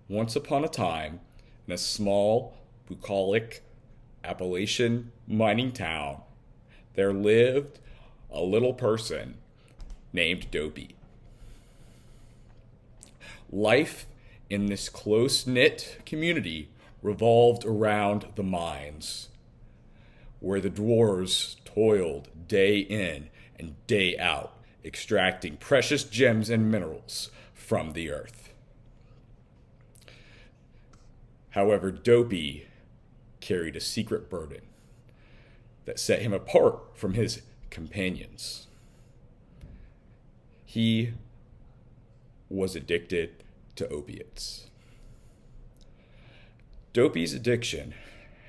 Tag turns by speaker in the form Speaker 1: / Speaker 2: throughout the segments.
Speaker 1: Once upon a time, in a small, bucolic Appalachian mining town, there lived a little person named Dopey. Life in this close knit community revolved around the mines, where the dwarves toiled day in and day out, extracting precious gems and minerals from the earth. However, Dopey carried a secret burden that set him apart from his companions. He was addicted to opiates. Dopey's addiction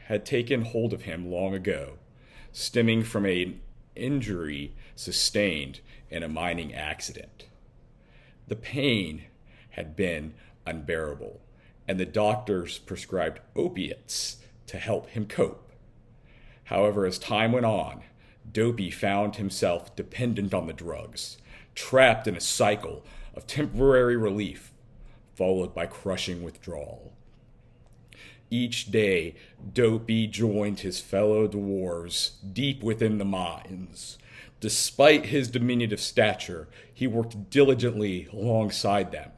Speaker 1: had taken hold of him long ago, stemming from an injury sustained in a mining accident. The pain had been unbearable, and the doctors prescribed opiates to help him cope. However, as time went on, Dopey found himself dependent on the drugs, trapped in a cycle of temporary relief, followed by crushing withdrawal. Each day, Dopey joined his fellow dwarves deep within the mines. Despite his diminutive stature, he worked diligently alongside them,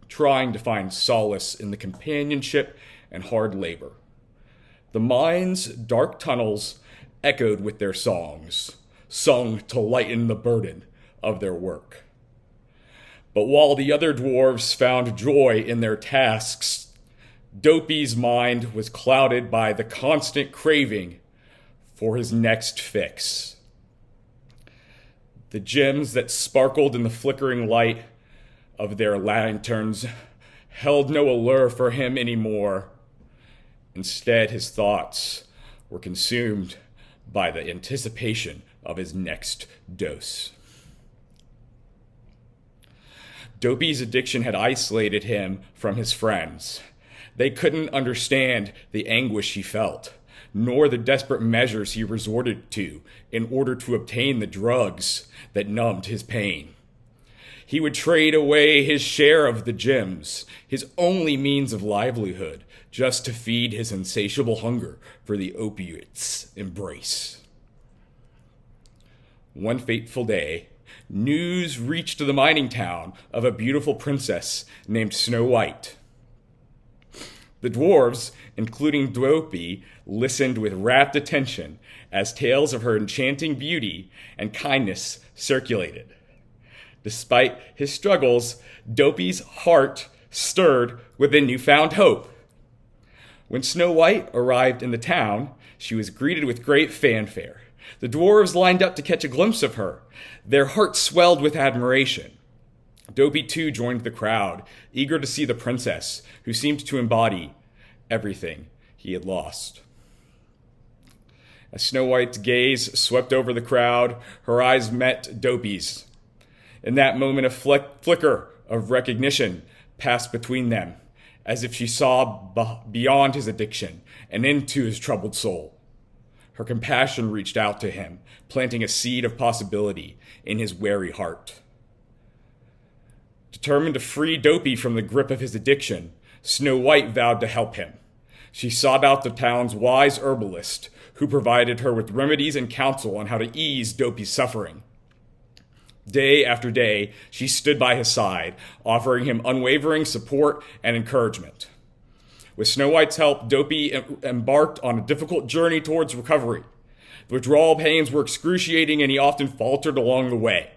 Speaker 1: trying to find solace in the companionship and hard labor. The mine's dark tunnels echoed with their songs, sung to lighten the burden of their work. But while the other dwarves found joy in their tasks, Dopey's mind was clouded by the constant craving for his next fix. The gems that sparkled in the flickering light of their lanterns held no allure for him anymore. Instead, his thoughts were consumed by the anticipation of his next dose. Dopey's addiction had isolated him from his friends. They couldn't understand the anguish he felt, nor the desperate measures he resorted to in order to obtain the drugs that numbed his pain. He would trade away his share of the gems, his only means of livelihood, just to feed his insatiable hunger for the opiates' embrace. One fateful day, news reached the mining town of a beautiful princess named Snow White. The dwarves, including Dopey, listened with rapt attention as tales of her enchanting beauty and kindness circulated. Despite his struggles, Dopey's heart stirred with a newfound hope. When Snow White arrived in the town, she was greeted with great fanfare. The dwarves lined up to catch a glimpse of her. Their hearts swelled with admiration. Dopey, too, joined the crowd, eager to see the princess, who seemed to embody everything he had lost. As Snow White's gaze swept over the crowd, her eyes met Dopey's. In that moment, a flicker of recognition passed between them, as if she saw beyond his addiction and into his troubled soul. Her compassion reached out to him, planting a seed of possibility in his weary heart. Determined to free Dopey from the grip of his addiction, Snow White vowed to help him. She sought out the town's wise herbalist, who provided her with remedies and counsel on how to ease Dopey's suffering. Day after day, she stood by his side, offering him unwavering support and encouragement. With Snow White's help, Dopey embarked on a difficult journey towards recovery. The withdrawal pains were excruciating, and he often faltered along the way.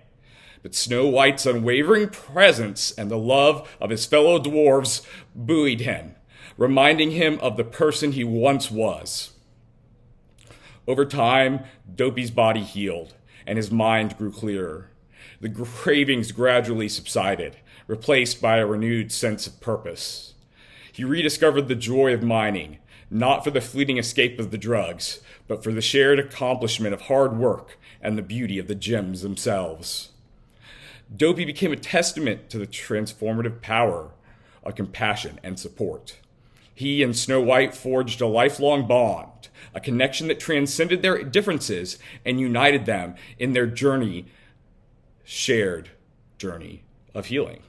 Speaker 1: But Snow White's unwavering presence and the love of his fellow dwarves buoyed him, reminding him of the person he once was. Over time, Dopey's body healed, and his mind grew clearer. The cravings gradually subsided, replaced by a renewed sense of purpose. He rediscovered the joy of mining, not for the fleeting escape of the drugs, but for the shared accomplishment of hard work and the beauty of the gems themselves. Dopey became a testament to the transformative power of compassion and support. He and Snow White forged a lifelong bond, a connection that transcended their differences and united them in their shared journey of healing.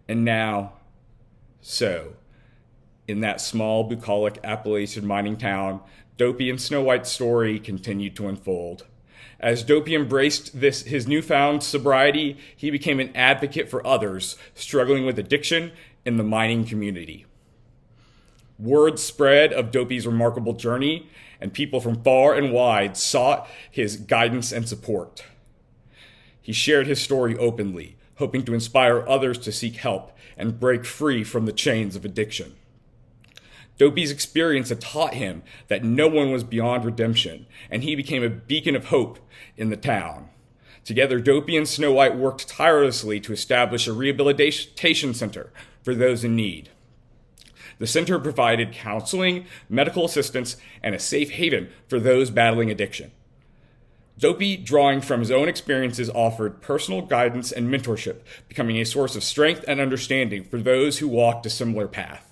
Speaker 1: And now, So, in that small, bucolic Appalachian mining town, Dopey and Snow White's story continued to unfold. As Dopey embraced his newfound sobriety, he became an advocate for others struggling with addiction in the mining community. Word spread of Dopey's remarkable journey, and people from far and wide sought his guidance and support. He shared his story openly, hoping to inspire others to seek help and break free from the chains of addiction. Dopey's experience had taught him that no one was beyond redemption, and he became a beacon of hope in the town. Together, Dopey and Snow White worked tirelessly to establish a rehabilitation center for those in need. The center provided counseling, medical assistance, and a safe haven for those battling addiction. Dopey, drawing from his own experiences, offered personal guidance and mentorship, becoming a source of strength and understanding for those who walked a similar path.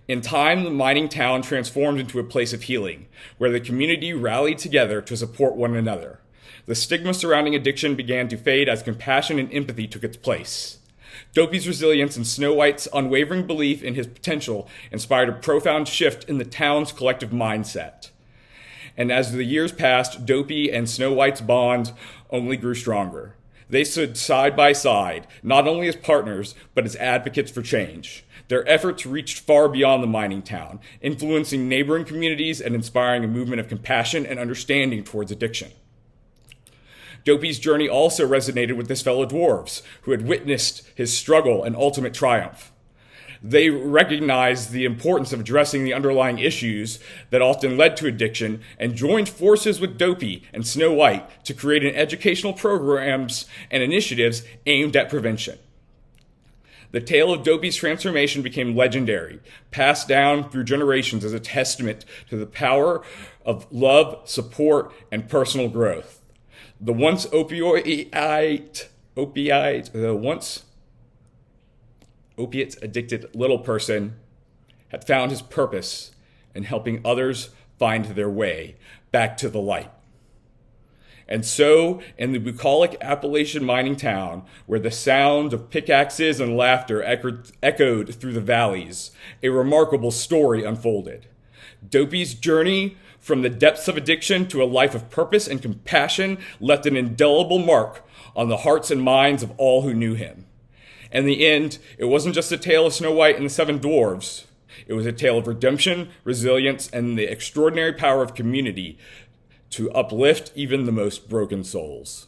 Speaker 1: In time, the mining town transformed into a place of healing, where the community rallied together to support one another. The stigma surrounding addiction began to fade as compassion and empathy took its place. Dopey's resilience and Snow White's unwavering belief in his potential inspired a profound shift in the town's collective mindset. And as the years passed, Dopey and Snow White's bond only grew stronger. They stood side by side, not only as partners, but as advocates for change. Their efforts reached far beyond the mining town, influencing neighboring communities and inspiring a movement of compassion and understanding towards addiction. Dopey's journey also resonated with his fellow dwarves, who had witnessed his struggle and ultimate triumph. They recognized the importance of addressing the underlying issues that often led to addiction and joined forces with Dopey and Snow White to create educational programs and initiatives aimed at prevention. The tale of Dopey's transformation became legendary, passed down through generations as a testament to the power of love, support, and personal growth. The once opiates addicted little person had found his purpose in helping others find their way back to the light. And so, in the bucolic Appalachian mining town, where the sound of pickaxes and laughter echoed through the valleys, a remarkable story unfolded. Dopey's journey from the depths of addiction to a life of purpose and compassion left an indelible mark on the hearts and minds of all who knew him. In the end, it wasn't just a tale of Snow White and the Seven Dwarves. It was a tale of redemption, resilience, and the extraordinary power of community to uplift even the most broken souls.